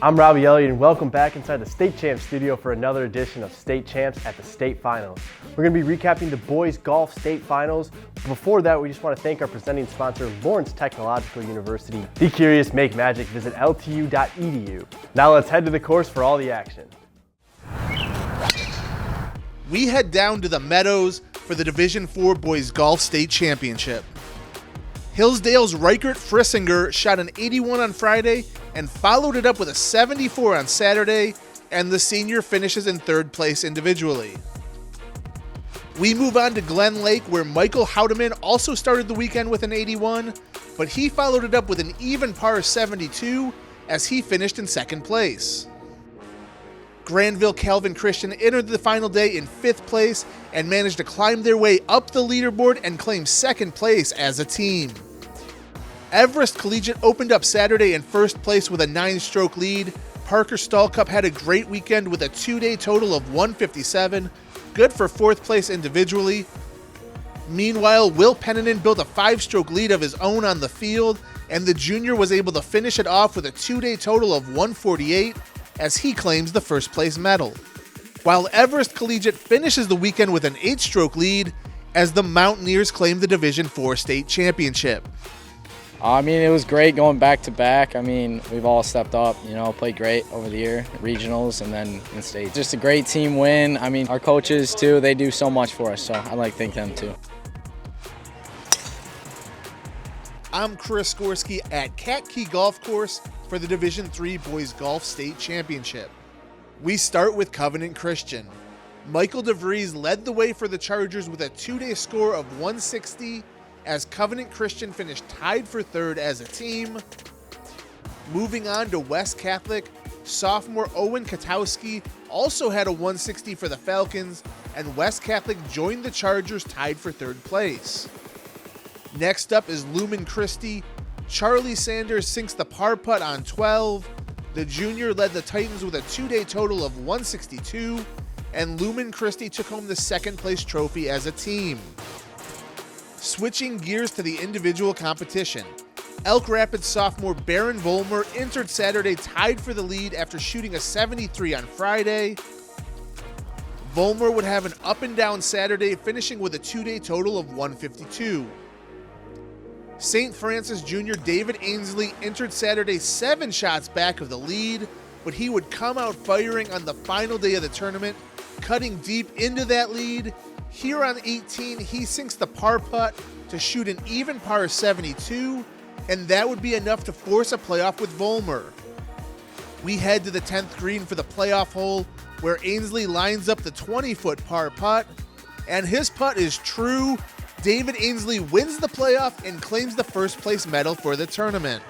I'm Robbie Elliott, and welcome back inside the State Champs studio for another edition of State Champs at the State Finals. We're going to be recapping the boys golf state finals. Before that, we just want to thank our presenting sponsor, Lawrence Technological University. Be curious, make magic. Visit ltu.edu. Now let's head to the course for all the action. We head down to the Meadows for the Division IV Boys Golf State Championship. Hillsdale's Reichert Frissinger shot an 81 on Friday and followed it up with a 74 on Saturday, and the senior finishes in third place individually. We move on to Glen Lake, where Michael Houdeman also started the weekend with an 81, but he followed it up with an even par 72 as he finished in second place. Granville Calvin Christian entered the final day in fifth place and managed to climb their way up the leaderboard and claim second place as a team. Everest Collegiate opened up Saturday in first place with a 9-stroke lead. Parker Stallcup had a great weekend with a 2-day total of 157, good for fourth place individually. Meanwhile, Will Penninan built a 5-stroke lead of his own on the field, and the junior was able to finish it off with a 2-day total of 148 as he claims the first place medal. While Everest Collegiate finishes the weekend with an 8-stroke lead as the Mountaineers claim the Division IV state championship. I mean, it was great going back to back. I mean, we've all stepped up, played great over the year, regionals and then in state. Just a great team win. I mean, our coaches too, they do so much for us, so I'd like to thank them too. I'm Chris Skorsky at Cat Key Golf Course for the Division III Boys Golf State Championship. We start with Covenant Christian. Michael DeVries led the way for the Chargers with a 2-day score of 160 as Covenant Christian finished tied for third as a team. Moving on to West Catholic, sophomore Owen Katowski also had a 160 for the Falcons, and West Catholic joined the Chargers tied for third place. Next up is Lumen Christie. Charlie Sanders sinks the par putt on 12. The junior led the Titans with a 2-day total of 162, and Lumen Christie took home the second place trophy as a team. Switching gears to the individual competition, Elk Rapids sophomore Baron Volmer entered Saturday tied for the lead after shooting a 73 on Friday. Volmer would have an up and down Saturday, finishing with a 2-day total of 152. St. Francis junior David Ainsley entered Saturday 7 shots back of the lead, but he would come out firing on the final day of the tournament, cutting deep into that lead. Here on 18, he sinks the par putt to shoot an even par 72, and that would be enough to force a playoff with Volmer. We head to the 10th green for the playoff hole, where Ainsley lines up the 20-foot par putt, and his putt is true. David Ainsley wins the playoff and claims the first place medal for the tournament.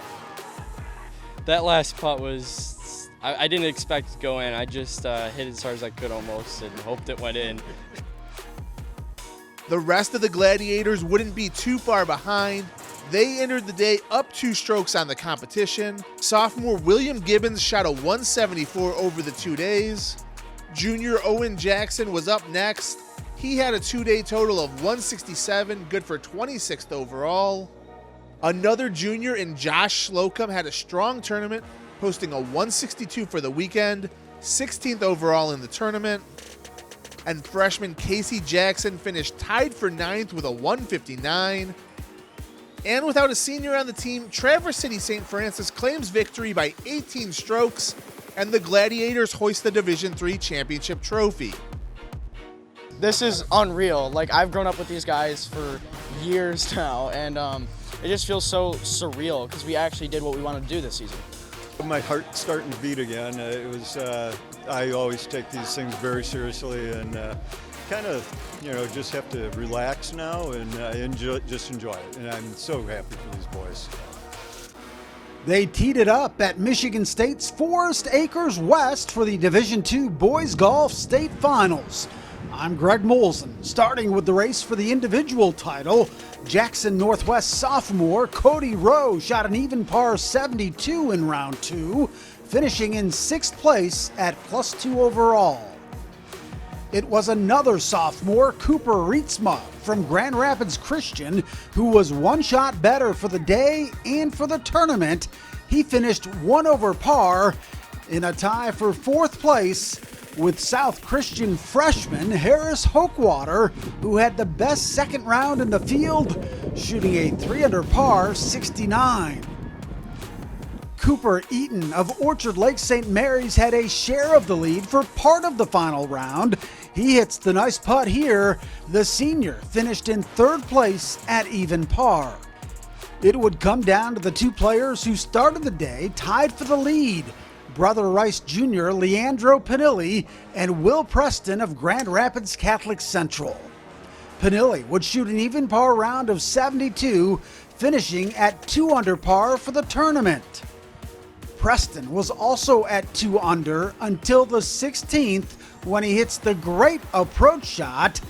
That last putt was, I didn't expect to go in. I just hit it as hard as I could almost and hoped it went in. The rest of the Gladiators wouldn't be too far behind. They entered the day up 2 strokes on the competition. Sophomore William Gibbons shot a 174 over the 2 days. Junior Owen Jackson was up next. He had a 2-day total of 167, good for 26th overall. Another junior in Josh Slocum had a strong tournament, posting a 162 for the weekend, 16th overall in the tournament. And freshman Casey Jackson finished tied for 9th with a 159. And without a senior on the team, Traverse City St. Francis claims victory by 18 strokes, and the Gladiators hoist the Division III championship trophy. This is unreal. Like, I've grown up with these guys for years now, and it just feels so surreal because we actually did what we wanted to do this season. My heart's starting to beat again. I always take these things very seriously and kind of, just have to relax now and just enjoy it. And I'm so happy for these boys. They teed it up at Michigan State's Forest Acres West for the Division II Boys Golf State Finals. I'm Greg Molson. Starting with the race for the individual title, Jackson Northwest sophomore Cody Rowe shot an even par 72 in round 2, finishing in 6th place at +2 overall. It was another sophomore, Cooper Rietsma, from Grand Rapids Christian, who was one shot better for the day and for the tournament. He finished 1 over par in a tie for 4th place with South Christian freshman Harris Hochwater, who had the best second round in the field, shooting a 3 under par 69. Cooper Eaton of Orchard Lake St. Mary's had a share of the lead for part of the final round. He hits the nice putt here. The senior finished in 3rd place at even par. It would come down to the 2 players who started the day tied for the lead. Brother Rice Jr. Leandro Panilli and Will Preston of Grand Rapids Catholic Central. Panilli would shoot an even par round of 72, finishing at 2 under par for the tournament. Preston was also at 2 under until the 16th when he hits the great approach shot.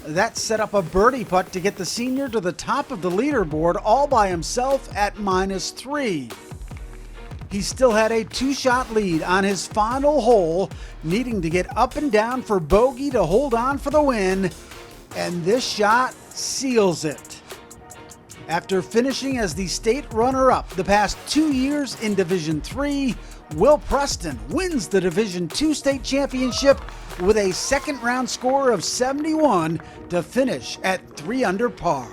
That set up a birdie putt to get the senior to the top of the leaderboard all by himself at -3. He still had a 2-shot lead on his final hole, needing to get up and down for bogey to hold on for the win, and this shot seals it. After finishing as the state runner-up the past 2 years in Division III, Will Preston wins the Division II state championship with a second-round score of 71 to finish at 3 under par.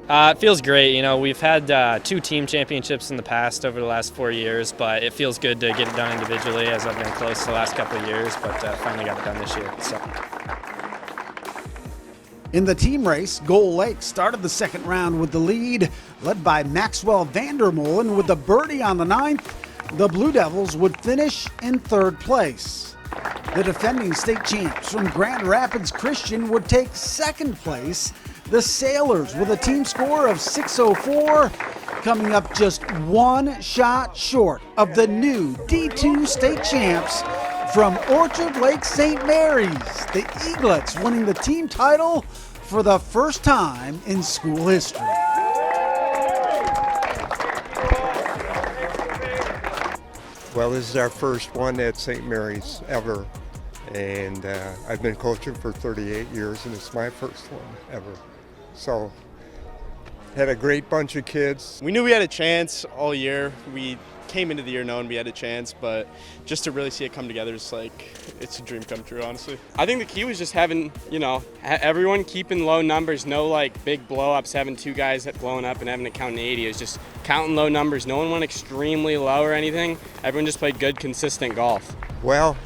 It feels great. You know, we've had 2 team championships in the past over the last 4 years, but it feels good to get it done individually as I've been close the last couple of years, but finally got it done this year. So. In the team race, Gold Lake started the second round with the lead, led by Maxwell Vandermolen with the birdie on the 9th. The Blue Devils would finish in 3rd place. The defending state champs from Grand Rapids Christian would take 2nd place. The Sailors with a team score of 604, coming up just 1 shot short of the new D2 state champs from Orchard Lake St. Mary's. The Eaglets winning the team title for the first time in school history. Well, this is our first one at St. Mary's ever, and I've been coaching for 38 years, and it's my first one ever. So, had a great bunch of kids. We knew we had a chance all year. We came into the year knowing we had a chance, but just to really see it come together, it's like, it's a dream come true, honestly. I think the key was just having, everyone keeping low numbers, no like big blow-ups, having 2 guys blowing up and having to count an 80. It was just counting low numbers. No one went extremely low or anything. Everyone just played good, consistent golf. Well,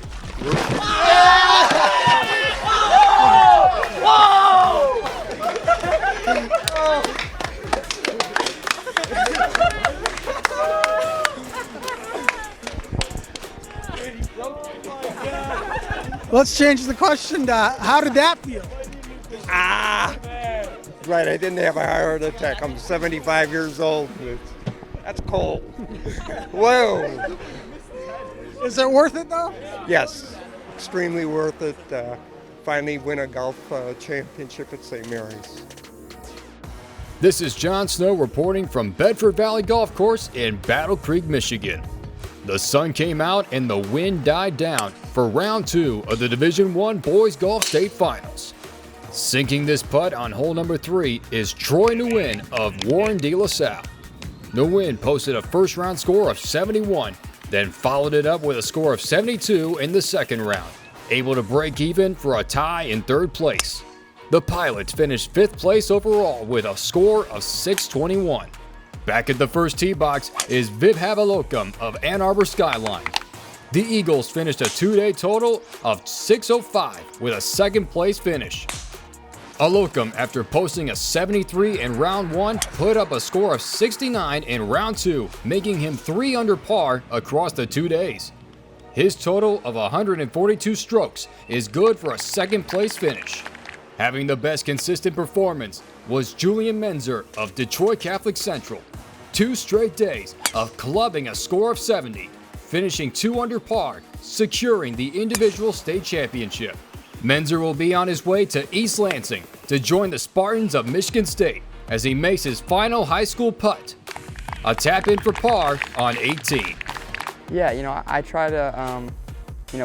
Let's change the question to how did that feel? right, I didn't have a heart attack. I'm 75 years old. That's cold. Whoa. Is it worth it though? Yes, extremely worth it. Finally win a golf championship at St. Mary's. This is John Snow reporting from Bedford Valley Golf Course in Battle Creek, Michigan. The sun came out and the wind died down for round 2 of the Division I Boys Golf State Finals. Sinking this putt on hole number 3 is Troy Nguyen of Warren de La Salle. Nguyen posted a first round score of 71, then followed it up with a score of 72 in the second round, able to break even for a tie in 3rd place. The Pilots finished 5th place overall with a score of 621. Back at the first tee box is Viv Havalokam of Ann Arbor Skyline. The Eagles finished a 2-day total of 605 with a 2nd place finish. Alokam, after posting a 73 in round 1, put up a score of 69 in round 2, making him 3 under par across the 2 days. His total of 142 strokes is good for a 2nd place finish. Having the best consistent performance was Julian Menzer of Detroit Catholic Central. 2 straight days of clubbing a score of 70, finishing 2 under par, securing the individual state championship. Menzer will be on his way to East Lansing to join the Spartans of Michigan State as he makes his final high school putt. A tap in for par on 18. Yeah, I try to,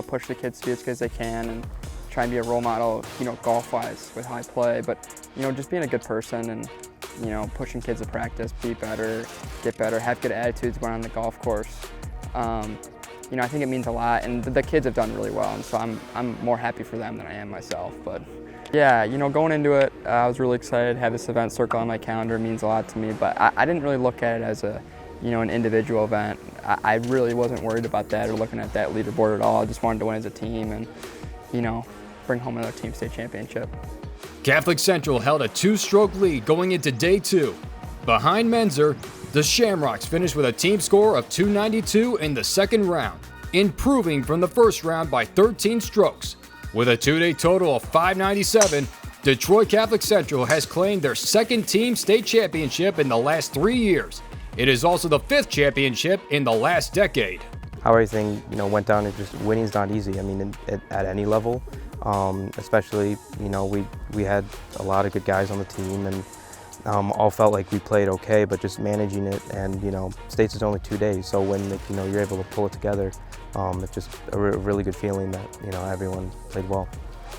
push the kids to be as good as they can and try and be a role model, golf-wise with how I play, but, just being a good person and, pushing kids to practice, be better, get better, have good attitudes when on the golf course. I think it means a lot, and the kids have done really well, and so I'm more happy for them than I am myself. But yeah, going into it, I was really excited. Have this event circle on my calendar means a lot to me, but I didn't really look at it as an individual event. I really wasn't worried about that or looking at that leaderboard at all. I just wanted to win as a team and, bring home another team state championship. Catholic Central held a 2-stroke lead going into day 2. Behind Menzer, the Shamrocks finished with a team score of 292 in the second round, improving from the first round by 13 strokes. With a 2-day total of 597, Detroit Catholic Central has claimed their second team state championship in the last 3 years. It is also the 5th championship in the last decade. How everything went down, it just winning's not easy. I mean, at any level, especially we had a lot of good guys on the team and all felt like we played okay, but just managing it and states is only 2 days, so when you're able to pull it together, it's just a really good feeling that everyone played well.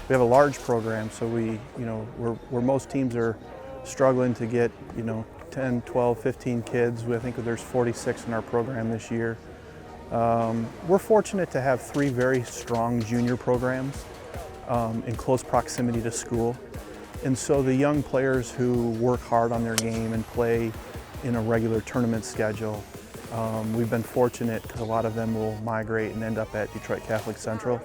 We have a large program, so where most teams are struggling to get 10, 12, 15 kids. I think there's 46 in our program this year. We're fortunate to have 3 very strong junior programs in close proximity to school. And so the young players who work hard on their game and play in a regular tournament schedule, we've been fortunate because a lot of them will migrate and end up at Detroit Catholic Central.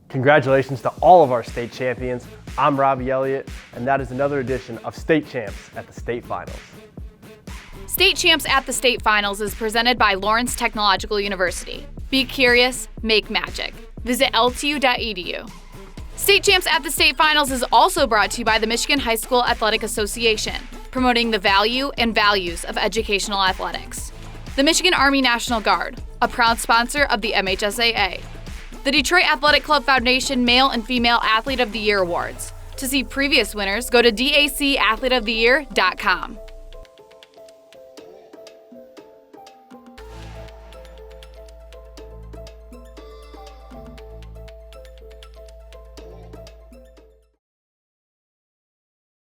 Congratulations to all of our state champions. I'm Robbie Elliott, and that is another edition of State Champs at the State Finals. State Champs at the State Finals is presented by Lawrence Technological University. Be curious, make magic. Visit ltu.edu. State Champs at the State Finals is also brought to you by the Michigan High School Athletic Association, promoting the value and values of educational athletics. The Michigan Army National Guard, a proud sponsor of the MHSAA. The Detroit Athletic Club Foundation Male and Female Athlete of the Year Awards. To see previous winners, go to dacathleteoftheyear.com.